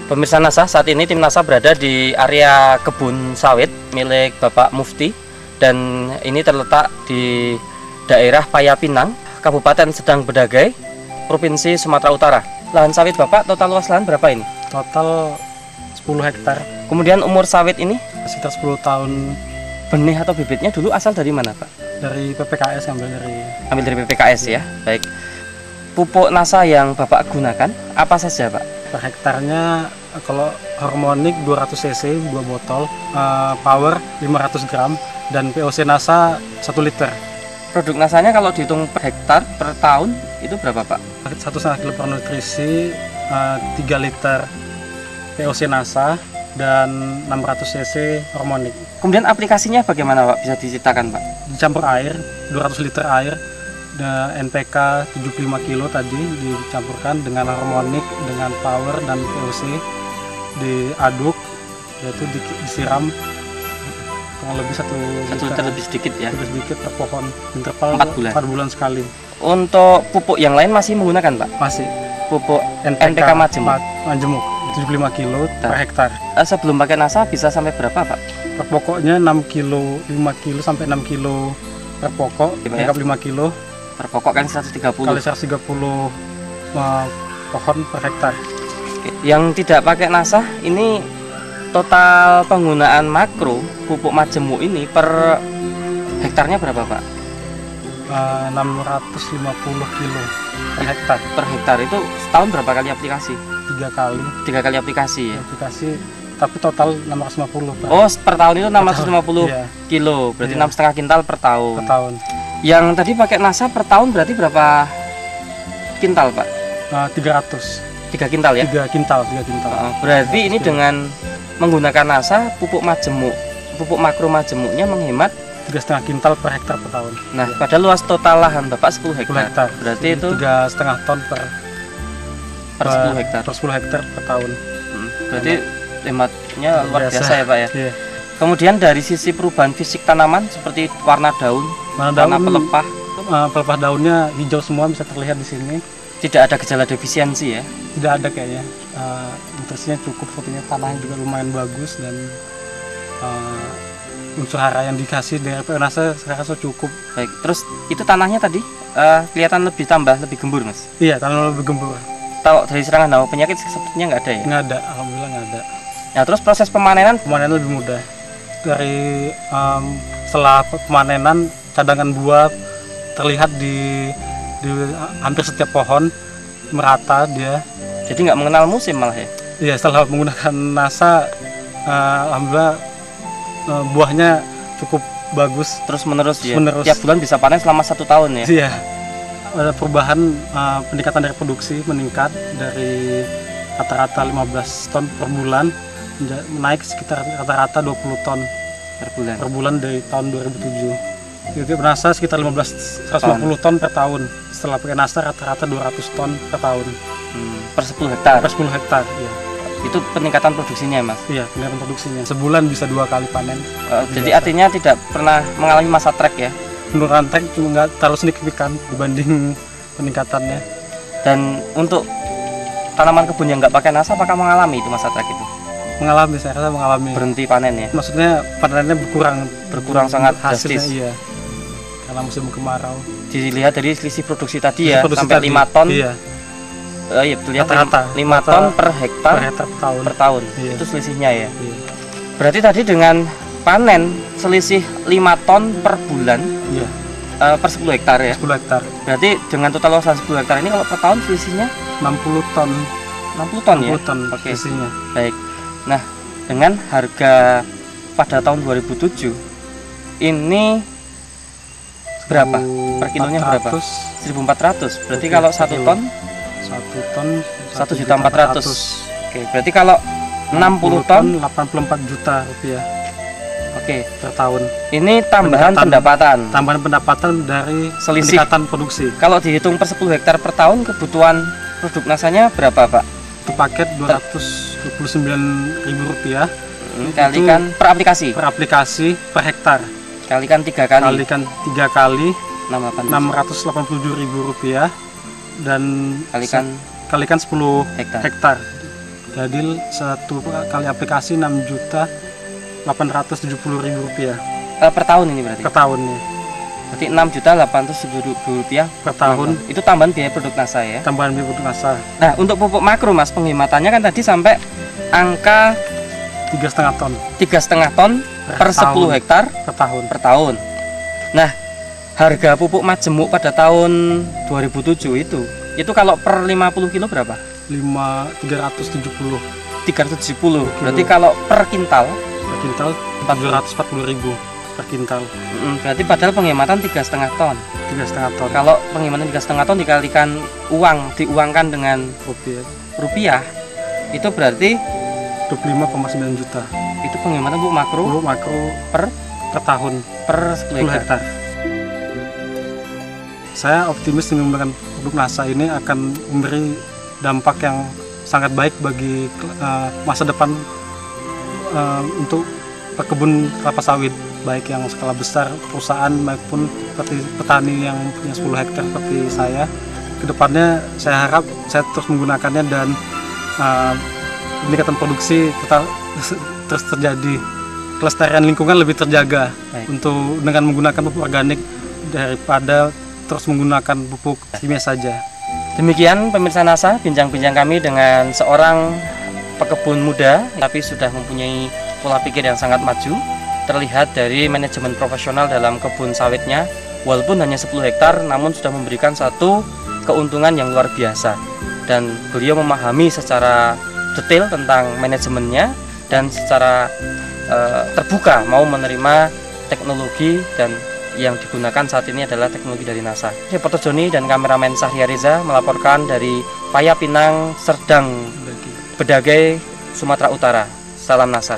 Pemirsa NASA, saat ini tim NASA berada di area kebun sawit milik Bapak Mufti, dan ini terletak di daerah Payapinang, Kabupaten Sedang Bedagai, Provinsi Sumatera Utara. Lahan sawit Bapak, total luas lahan berapa ini? Total 10 hektar. Kemudian umur sawit ini? Sekitar 10 tahun. Benih atau bibitnya dulu asal dari mana Pak? Dari PPKS, ambil dari PPKS ya. Baik. Pupuk NASA yang Bapak gunakan apa saja Pak? Per hektarnya kalau harmonik 200 cc 2 botol, power 500 gram, dan POC NASA 1 liter. Produk NASA-nya kalau dihitung per hektar per tahun itu berapa Pak? 1,5 kilo per nutrisi, 3 liter POC NASA, dan 600 cc harmonik. Kemudian aplikasinya bagaimana Pak? Bisa diceritakan Pak? Dicampur air, 200 liter air, NPK 75 kilo tadi dicampurkan dengan harmonik, dengan power dan POC, diaduk, yaitu disiram kurang lebih 1 liter lebih sedikit ya? Lebih sedikit per pohon, interval 4 bulan sekali. Untuk pupuk yang lain masih menggunakan Pak? Masih. Pupuk NPK Majemuk 75 kilo per hektar. Sebelum pakai NASA bisa sampai berapa Pak? Per pokoknya 6 kilo, 5 kilo sampai 6 kilo per pokok, ya? 5 kilo. Per pokok kan 130 kali 130 pohon per hektar. Yang tidak pakai NASA ini total penggunaan makro pupuk majemuk ini per hektarnya berapa Pak? 650 kilo per hektar. Per hektar itu setahun berapa kali aplikasi? 3 kali. 3 kali aplikasi ya? Aplikasi, tapi total 650 per. Oh, per tahun itu 650 iya. kilo, berarti Iya. 6,5 kintal per tahun. Per tahun. Yang tadi pakai NASA per tahun berarti berapa kintal Pak? 300. 3 kintal ya? 3 kintal. Berarti ini dengan menggunakan NASA, pupuk makro majemuknya menghemat 3,5 kintal per hektar per tahun. Nah, pada luas total lahan Bapak 10 hektar. Berarti itu 3,5 ton per 10 hektar. Per 10 hektar per tahun. Berarti hematnya luar biasa ya Pak ya? Iya. Kemudian dari sisi perubahan fisik tanaman seperti warna daun, warna pelepah. Pelepah daunnya hijau semua, bisa terlihat di sini. Tidak ada gejala defisiensi ya? Tidak ada kayaknya. Nutrisinya cukup, fotonya tanahnya juga lumayan bagus, dan unsur hara yang dikasih dari PO NASA saya rasa cukup. Baik, terus itu tanahnya tadi kelihatan lebih gembur Mas? Iya, tanah lebih gembur. Tahu dari serangan hama penyakit sepertinya nggak ada ya? Nggak ada, alhamdulillah nggak ada. Nah, terus proses pemanenan lebih mudah. Dari setelah pemanenan, cadangan buah terlihat di hampir setiap pohon, merata dia. Jadi nggak mengenal musim malah ya? Iya, setelah menggunakan NASA, alhamdulillah buahnya cukup bagus. Terus menerus ya? Tiap bulan bisa panen selama 1 tahun ya? Iya, ada perubahan, peningkatan dari produksi meningkat dari rata-rata 15 ton per bulan, naik sekitar rata-rata 20 ton per bulan dari tahun 2007. Jadi NASA sekitar 150 ton per tahun. Setelah pakai NASA rata-rata 200 ton per tahun. Per 10 hektar? Per 10 hektar, iya. Itu peningkatan produksinya Mas? Iya, peningkatan produksinya. Sebulan bisa 2 kali panen. Jadi artinya tidak pernah mengalami masa trek ya? Penurunan trek cuma nggak terlalu signifikan dibanding peningkatannya. Dan untuk tanaman kebun yang nggak pakai NASA, apakah mengalami itu masa trek itu? Mengalami, saya rasa mengalami. Berhenti panen ya? Maksudnya panennya berkurang sangat hasilnya, drastis. iya. Karena musim kemarau. Dilihat dari selisih produksi tadi ya, sampai 5 ton. Iya. Iya, terlihat rata-rata 5 ton per hektar per tahun. Iya. Itu selisihnya ya. Iya. Berarti tadi dengan panen selisih 5 ton per bulan. Iya. Per 10 hektar ya. 10 hektar. Berarti dengan total luasan 10 hektar ini kalau per tahun selisihnya 60 ton. 60 ton ya. 60 ton selisihnya. Baik. Nah, dengan harga pada tahun 2007 ini berapa? Per kilonya berapa? 1.400. Berarti kalau 1 ton 1.400.000. Oke, berarti kalau 60 ton 84 juta rupiah. Oke, per tahun. Ini tambahan pendapatan. Tambahan pendapatan dari selisih peningkatan produksi. Kalau dihitung per 10 hektar per tahun, kebutuhan produk NASA-nya berapa, Pak? Itu paket Rp229.000. Kalikan per aplikasi. Per aplikasi per hektar. Kalikan 3 kali. Kalikan 3 kali. Rp687.000, dan kalikan 10 hektar. Jadi satu kali aplikasi 6.870.000 rupiah Per tahun ini berarti? per tahun nih. Berarti 6.870.000 rupiah Per tahun. Itu tambahan biaya produk NASA ya? Tambahan biaya produk NASA. Nah, untuk pupuk makro Mas, penghematannya kan tadi sampai angka 3,5 ton 3,5 ton per 10 hektar per tahun. per tahun. Nah, harga pupuk majemuk pada tahun 2007 itu kalau per 50 kilo berapa? 370 370. Berarti kalau per kintal per kintal 740.000 per kintal. Berarti padahal penghematan 3,5 ton. 3,5 ton Kalau penghematan 3,5 ton dikalikan diuangkan dengan rupiah, itu berarti 25,9 juta. itu penghematan pupuk makro Pupuk makro per tahun per 10 hektar. Saya optimis dengan menggunakan produk NASA ini akan memberi dampak yang sangat baik bagi masa depan untuk pekebun kelapa sawit, baik yang skala besar perusahaan maupun seperti petani yang punya 10 hektar seperti saya. Kedepannya saya harap saya terus menggunakannya dan peningkatan produksi terus terjadi, kelestarian lingkungan lebih terjaga. Baik. Untuk dengan menggunakan pupuk organik daripada terus menggunakan pupuk kimia saja. Demikian pemirsa NASA, bincang-bincang kami dengan seorang pekebun muda tapi sudah mempunyai pola pikir yang sangat maju, terlihat dari manajemen profesional dalam kebun sawitnya. Walaupun hanya 10 hektar namun sudah memberikan satu keuntungan yang luar biasa, dan beliau memahami secara detail tentang manajemennya dan secara terbuka mau menerima teknologi, dan yang digunakan saat ini adalah teknologi dari NASA. Reporter Joni dan kameramen Sahria Reza melaporkan dari Paya Pinang, Serdang, Bedagai, Sumatera Utara. Salam NASA.